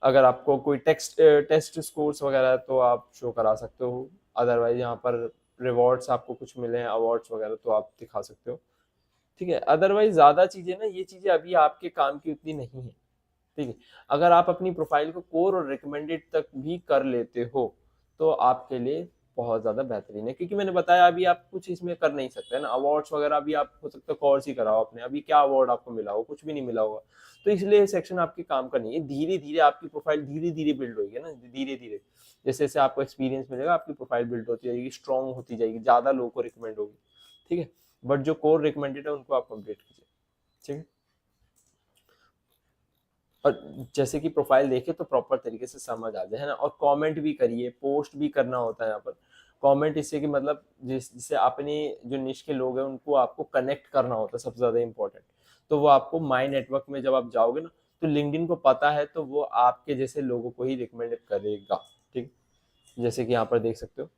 अगर आपको कोई टेस्ट स्कोर्स वगैरह है तो आप शो करा सकते हो। अदरवाइज यहाँ पर रिवॉर्ड्स आपको कुछ मिले हैं, अवार्ड्स वगैरह, तो आप दिखा सकते हो। ठीक है। अदरवाइज ज़्यादा चीज़ें ना, ये चीज़ें अभी आपके काम की उतनी नहीं है, ठीक है। अगर आप अपनी प्रोफाइल को कोर और रिकमेंडेड तक भी कर लेते हो तो आपके लिए बहुत ज़्यादा बेहतरीन है, क्योंकि मैंने बताया अभी आप कुछ इसमें कर नहीं सकते ना, अवार्ड्स वगैरह भी आप हो सकता है कोर्स ही कराओ आपने, अभी क्या अवार्ड आपको मिला हो, कुछ भी नहीं मिला होगा। तो इसलिए ये सेक्शन आपके काम का नहीं है। धीरे धीरे आपकी प्रोफाइल धीरे धीरे बिल्ड होगी ना, धीरे धीरे जैसे जैसे आपको एक्सपीरियंस मिलेगा आपकी प्रोफाइल बिल्ड होती जाएगी, स्ट्रॉन्ग होती जाएगी, ज़्यादा लोगों को रिकमेंड होगी, ठीक है। बट जो कोर रिकमेंडेड है उनको आप कंप्लीट कीजिए, ठीक है। और जैसे कि प्रोफाइल देखे तो प्रॉपर तरीके से समझ आ जाए, है ना। और कमेंट भी करिए, पोस्ट भी करना होता है यहाँ पर। कमेंट इससे कि मतलब जिससे अपने जो निश के लोग हैं उनको आपको कनेक्ट करना होता है, सबसे ज़्यादा इंपॉर्टेंट। तो वो आपको माई नेटवर्क में जब आप जाओगे ना, तो लिंक्डइन को पता है तो वो आपके जैसे लोगों को ही रिकमेंड करेगा, ठीक। जैसे कि यहाँ पर देख सकते हो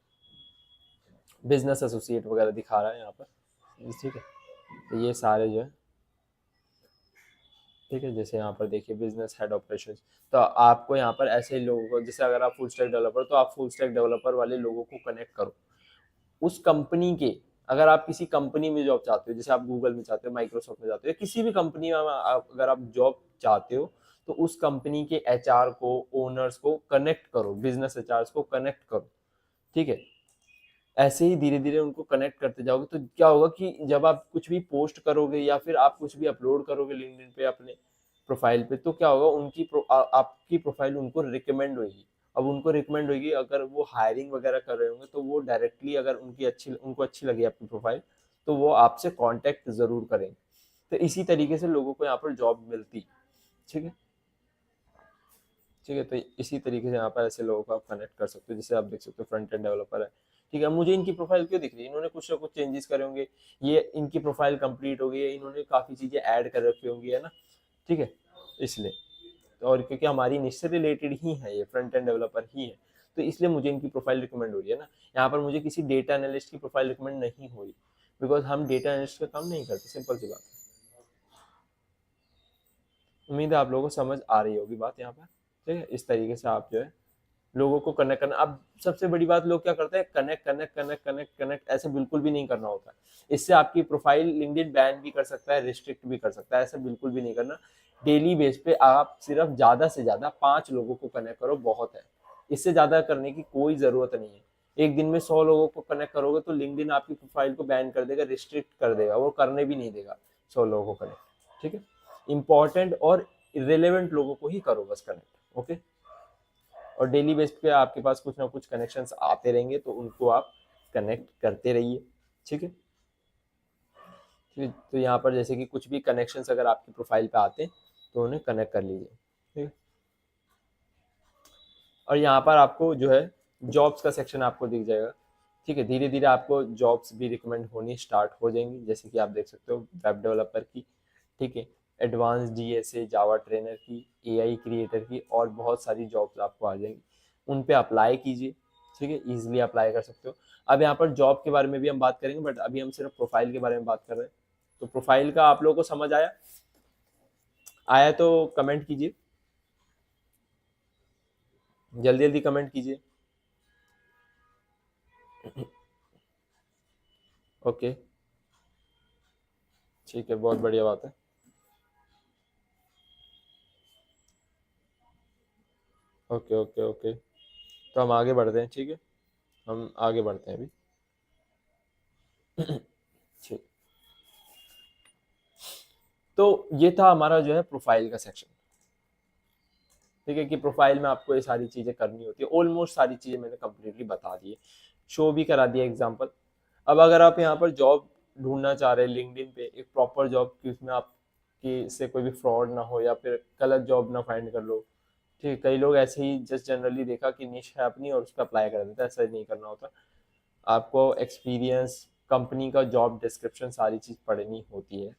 बिजनेस एसोसिएट वगैरह दिखा रहा है यहाँ पर, ठीक है। तो ये सारे जो है, ठीक है। जैसे यहाँ पर देखिए बिजनेस हेड ऑपरेशन, तो आपको यहाँ पर ऐसे लोगों को, जैसे अगर आप फुल स्टैक डेवलपर तो आप फुल स्टैक डेवलपर वाले लोगों को कनेक्ट करो उस कंपनी के। अगर आप किसी कंपनी में जॉब चाहते हो, जैसे आप गूगल में चाहते हो, माइक्रोसॉफ्ट में चाहते हो, या किसी भी कंपनी में अगर आप जॉब चाहते हो, तो उस कंपनी के एचआर को, ओनर्स को कनेक्ट करो, बिजनेस एचआर को कनेक्ट करो, ठीक है। ऐसे ही धीरे धीरे उनको कनेक्ट करते जाओगे तो क्या होगा कि जब आप कुछ भी पोस्ट करोगे या फिर आप कुछ भी अपलोड करोगे लिंक्डइन पे अपने प्रोफाइल पे, तो क्या होगा आपकी प्रोफाइल उनको रिकमेंड होगी। अब उनको रिकमेंड होगी, अगर वो हायरिंग वगैरह कर रहे होंगे तो वो डायरेक्टली, अगर उनको अच्छी लगी आपकी प्रोफाइल, तो वो आपसे कांटेक्ट जरूर करेंगे। तो इसी तरीके से लोगों को यहाँ पर जॉब मिलती, ठीक है, ठीक है। तो इसी तरीके से यहाँ पर ऐसे लोगों को आप कनेक्ट कर सकते हो, जैसे आप देख सकते हो फ्रंट एंड डेवलपर है, ठीक है। मुझे इनकी प्रोफाइल क्यों दिख रही है, इन्होंने कुछ ना कुछ चेंजेस करे होंगे, ये इनकी प्रोफाइल कंप्लीट हो गई है, इन्होंने काफ़ी चीज़ें ऐड कर रखी होंगी, है ना, ठीक है। इसलिए तो, और क्योंकि हमारी निश से रिलेटेड ही है, ये फ्रंट एंड डेवलपर ही है, तो इसलिए मुझे इनकी प्रोफाइल रिकमेंड हो रही है ना। यहाँ पर मुझे किसी डेटा एनालिस्ट की प्रोफाइल रिकमेंड नहीं हो रही, बिकॉज हम डेटा एनालिस्ट का काम नहीं करते, सिंपल सी बात है। उम्मीद है आप लोगों को समझ आ रही होगी बात यहाँ पर, ठीक है। इस तरीके से आप जो है लोगों को कनेक्ट करना। अब सबसे बड़ी बात, लोग क्या करते हैं, connect connect connect connect connect, ऐसे बिल्कुल भी नहीं करना होता है। इससे आपकी प्रोफाइल लिंक्डइन बैन भी कर सकता है, रिस्ट्रिक्ट भी कर सकता है, ऐसा बिल्कुल भी नहीं करना। डेली बेस पे आप सिर्फ ज्यादा से ज्यादा 5 लोगों को कनेक्ट करो, बहुत है। इससे ज्यादा करने की कोई जरूरत नहीं है। एक दिन में 100 लोगों को कनेक्ट करोगे तो लिंक्डइन आपकी प्रोफाइल को बैन कर देगा, रिस्ट्रिक्ट कर देगा, वो करने भी नहीं देगा 100 लोगों को कनेक्ट, ठीक है। इंपॉर्टेंट और इरेलीवेंट लोगों को ही करो बस कनेक्ट, ओके। और डेली बेस पे आपके पास कुछ ना कुछ कनेक्शंस आते रहेंगे, तो उनको आप कनेक्ट करते रहिए, ठीक है। तो यहाँ पर जैसे कि कुछ भी कनेक्शंस अगर आपकी प्रोफाइल पे आते हैं तो उन्हें कनेक्ट कर लीजिए, ठीक है। और यहाँ पर आपको जो है जॉब्स का सेक्शन आपको दिख जाएगा, ठीक है। धीरे धीरे आपको जॉब्स भी रिकमेंड होनी स्टार्ट हो जाएंगी, जैसे कि आप देख सकते हो वेब डेवलपर की, ठीक है, एडवांस डीएसए जावा ट्रेनर की, एआई क्रिएटर की, और बहुत सारी जॉब्स आपको आ जाएंगी। उन पे अप्लाई कीजिए, ठीक है, इजीली अप्लाई कर सकते हो। अब यहाँ पर जॉब के बारे में भी हम बात करेंगे, बट अभी हम सिर्फ प्रोफाइल के बारे में बात कर रहे हैं। तो प्रोफाइल का आप लोगों को समझ आया आया तो कमेंट कीजिए, जल्दी जल्दी कमेंट कीजिए। ओके, ठीक है, बहुत बढ़िया बात है। ओके ओके ओके, तो हम आगे बढ़ते हैं, ठीक है, हम आगे बढ़ते हैं अभी। ठीक, तो ये था हमारा जो है प्रोफाइल का सेक्शन, ठीक है। कि प्रोफाइल में आपको ये सारी चीजें करनी होती है, ऑलमोस्ट सारी चीजें मैंने कंप्लीटली बता दी है, शो भी करा दिया एग्जांपल। अब अगर आप यहाँ पर जॉब ढूंढना चाह रहे हैं लिंक्डइन पे एक प्रॉपर जॉब की, उसमें आपकी से कोई भी फ्रॉड ना हो या फिर गलत जॉब ना फाइंड कर लो, ठीक है। कई लोग ऐसे ही जस्ट जनरली देखा कि निश है अपनी और उस पर अप्लाई कर देते हैं, ऐसा नहीं करना होता। आपको एक्सपीरियंस, कंपनी का जॉब डिस्क्रिप्शन, सारी चीज़ पढ़नी होती है।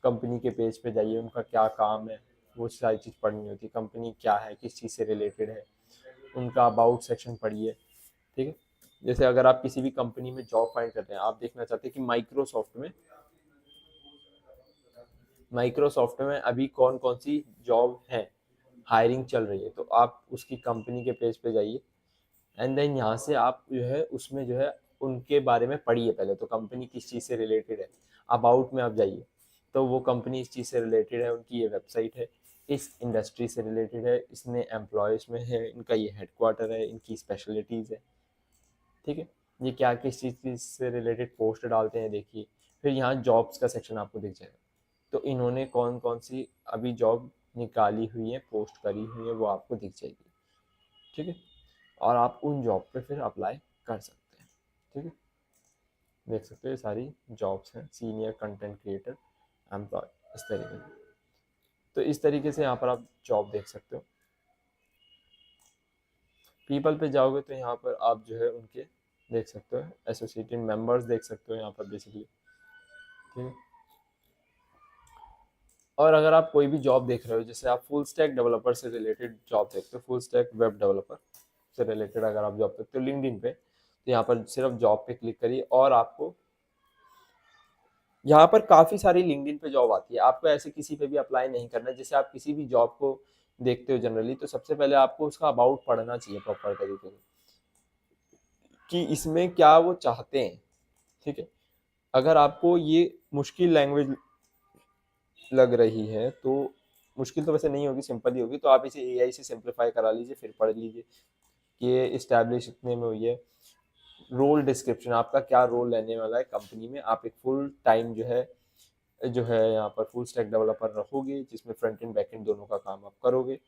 कंपनी के पेज पे जाइए, उनका क्या काम है वो सारी चीज़ पढ़नी होती है। कंपनी क्या है, किस चीज़ से रिलेटेड है, उनका अबाउट सेक्शन पढ़िए, ठीक है। जैसे अगर आप किसी भी कंपनी में जॉब फाइंड करते हैं, आप देखना चाहते हैं कि माइक्रोसॉफ्ट में अभी कौन कौन सी जॉब है, हायरिंग चल रही है, तो आप उसकी कंपनी के पेज पे जाइए, एंड देन यहाँ से आप जो है उसमें जो है उनके बारे में पढ़िए पहले तो, कंपनी किस चीज़ से रिलेटेड है। अबाउट में आप जाइए तो वो कंपनी इस चीज़ से रिलेटेड है, उनकी ये वेबसाइट है, इस इंडस्ट्री से रिलेटेड है, इसमें एम्प्लॉयज़ में है, इनका ये हेडक्वार्टर है, इनकी स्पेशलिटीज़ है, ठीक है। ये क्या किस चीज़ से रिलेटेड पोस्ट डालते हैं देखिए। फिर यहाँ जॉब्स का सेक्शन आपको दिख जाएगा, तो इन्होंने कौन कौन सी अभी जॉब निकाली हुई है, पोस्ट करी हुई है, वो आपको दिख जाएगी, ठीक है। और आप उन जॉब पे फिर अप्लाई कर सकते हैं, ठीक है। देख सकते हो ये सारी जॉब्स हैं, सीनियर कंटेंट क्रिएटर एम्प्लॉय, इस तरीके से। तो इस तरीके से यहाँ पर आप जॉब देख सकते हो। पीपल पे जाओगे तो यहाँ पर आप जो है उनके देख सकते हो, एसोसिएटेड मेंबर्स देख सकते हो यहाँ पर बेसिकली, ठीक है। और अगर आप कोई भी जॉब देख रहे हो, जैसे आप फुल स्टैक डेवलपर से रिलेटेड जॉब देखते हो, फुल स्टैक वेब डेवलपर से रिलेटेड अगर आप जॉब देखते हो लिंक्डइन पे, तो यहाँ पर सिर्फ जॉब पे क्लिक करिए और आपको यहाँ पर काफ़ी सारी लिंक्डइन पे जॉब आती है। आपको ऐसे किसी पे भी अप्लाई नहीं करना है। जैसे आप किसी भी जॉब को देखते हो जनरली, तो सबसे पहले आपको उसका अबाउट पढ़ना चाहिए प्रॉपर तरीके से कि इसमें क्या वो चाहते हैं, ठीक है। अगर आपको ये मुश्किल लैंग्वेज लग रही है तो, मुश्किल तो वैसे नहीं होगी, सिंपल ही होगी, तो आप इसे एआई से सिंप्लीफाई करा लीजिए, फिर पढ़ लीजिए कि ये इस्टेब्लिश इतने में हुई है। रोल डिस्क्रिप्शन, आपका क्या रोल लेने वाला है कंपनी में। आप एक फुल टाइम जो है यहाँ पर फुल स्टैक डेवलपर रखोगे, जिसमें फ्रंट एंड बैक एंड दोनों का काम आप करोगे,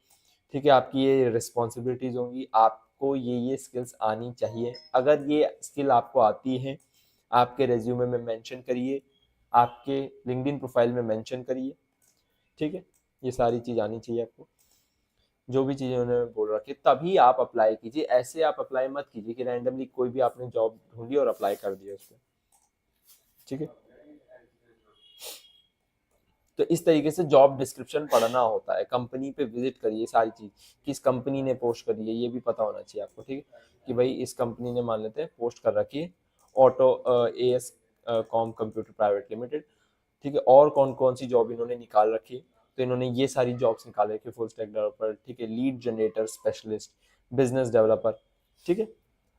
ठीक है। आपकी ये रिस्पॉन्सिबिलिटीज होंगी, आपको ये स्किल्स आनी चाहिए। अगर ये स्किल आपको आती है, आपके रेज्यूमे में मेंशन करिए, आपके लिंक्डइन प्रोफाइल में मेंशन करिए, ठीक है। ये सारी चीज़ आनी चाहिए आपको, जो भी चीज़ें उन्होंने बोल रखी, तभी आप अप्लाई कीजिए। ऐसे आप अप्लाई मत कीजिए कि रैंडमली कोई भी आपने जॉब ढूंढी और अप्लाई कर दिया उसमें, ठीक है। तो इस तरीके से जॉब डिस्क्रिप्शन पढ़ना होता है, कंपनी पे विजिट करिए, सारी चीज़ किस कंपनी ने पोस्ट करी है ये भी पता होना चाहिए आपको, ठीक है। कि भाई इस कंपनी ने मान लेते हैं पोस्ट कर रखी है auto AS com computer private limited, ठीक है। और कौन कौन सी जॉब इन्होंने निकाल रखी है, तो इन्होंने ये सारी जॉब्स निकाल रखी है, फुल स्टैक डेवलपर, ठीक है, lead generator specialist, business developer, ठीक है।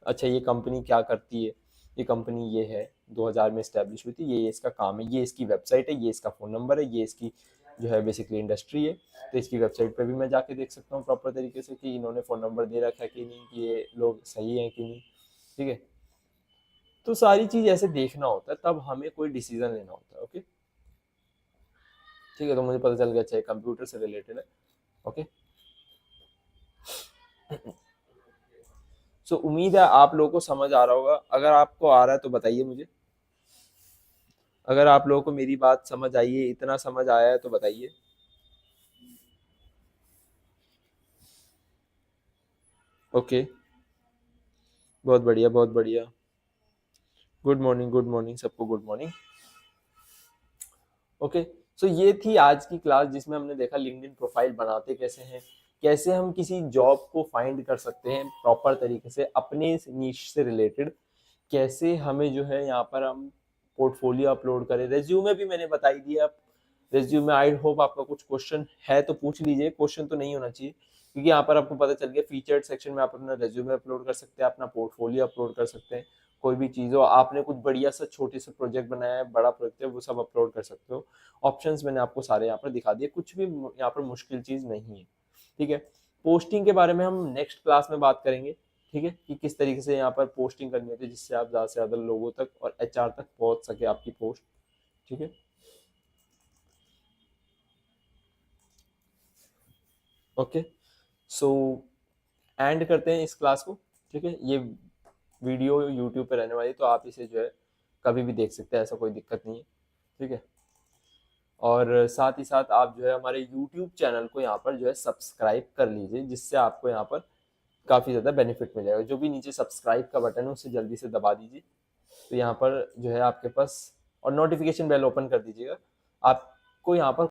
अच्छा ये कंपनी क्या करती है, ये कंपनी ये है 2000 में इस्टेब्लिश हुई थी, ये इसका काम है, ये इसकी वेबसाइट है, ये इसका फ़ोन नंबर है, ये इसकी जो है बेसिकली इंडस्ट्री है। तो इसकी वेबसाइट पे भी मैं जाके देख सकता हूँ प्रॉपर तरीके से कि इन्होंने फ़ोन नंबर दे रखा है कि नहीं, कि ये लोग सही हैं कि नहीं, ठीक है। तो सारी चीज़ ऐसे देखना होता है, तब हमें कोई डिसीजन लेना होता है, ओके, ठीक है। तो मुझे पता चल गया, अच्छा कंप्यूटर से रिलेटेड है, ओके। सो उम्मीद है आप लोगों को समझ आ रहा होगा। अगर आपको आ रहा है तो बताइए मुझे, अगर आप लोगों को मेरी बात समझ आई है, इतना समझ आया है तो बताइए। ओके, बहुत बढ़िया बहुत बढ़िया। गुड मॉर्निंग सबको, गुड मॉर्निंग। ओके, सो ये थी आज की क्लास जिसमें हमने देखा लिंक्डइन प्रोफाइल बनाते कैसे हैं, कैसे हम किसी जॉब को फाइंड कर सकते हैं प्रॉपर तरीके से अपने नीश से रिलेटेड, कैसे हमें जो है यहाँ पर हम पोर्टफोलियो अपलोड करें। रेज्यूमे भी मैंने बताई दिया। आप रेज्यूमे, आई होप आपका कुछ क्वेश्चन है तो पूछ लीजिए, क्वेश्चन तो नहीं होना चाहिए, क्योंकि यहाँ पर आपको पता चल गया फीचर्ड सेक्शन में आप अपना रेज्यूमे अपलोड कर सकते हैं, अपना पोर्टफोलियो अपलोड कर सकते हैं, कोई भी चीज़ हो, आपने कुछ बढ़िया सा छोटे से प्रोजेक्ट बनाया है, बड़ा प्रोजेक्ट है, वो सब अपलोड कर सकते हो। ऑप्शंस मैंने आपको सारे यहाँ पर दिखा दिए, कुछ भी यहाँ पर मुश्किल चीज़ नहीं है, ठीक है। पोस्टिंग के बारे में हम नेक्स्ट क्लास में बात करेंगे, ठीक है, कि किस तरीके से यहाँ पर पोस्टिंग करनी होती है जिससे आप ज़्यादा से ज़्यादा लोगों तक और HR तक पहुँच सके आपकी पोस्ट, ठीक है। ओके, सो एंड करते हैं इस क्लास को, ठीक है। ये वीडियो यूट्यूब पे रहने वाली, तो आप इसे जो है कभी भी देख सकते हैं, ऐसा कोई दिक्कत नहीं है, ठीक है। और साथ ही साथ आप जो है हमारे यूट्यूब चैनल को यहाँ पर जो है सब्सक्राइब कर लीजिए, जिससे आपको यहाँ पर काफ़ी ज़्यादा बेनिफिट मिलेगा। जो भी नीचे सब्सक्राइब का बटन है उसे जल्दी से दबा दीजिए, तो यहाँ पर जो है आपके पास, और नोटिफिकेशन बेल ओपन कर दीजिएगा, आपको यहाँ पर